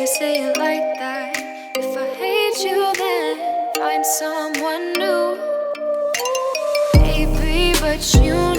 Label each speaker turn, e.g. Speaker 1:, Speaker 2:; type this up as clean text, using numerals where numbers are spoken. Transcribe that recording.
Speaker 1: say it like that. If I hate you, then find someone new. Baby, but you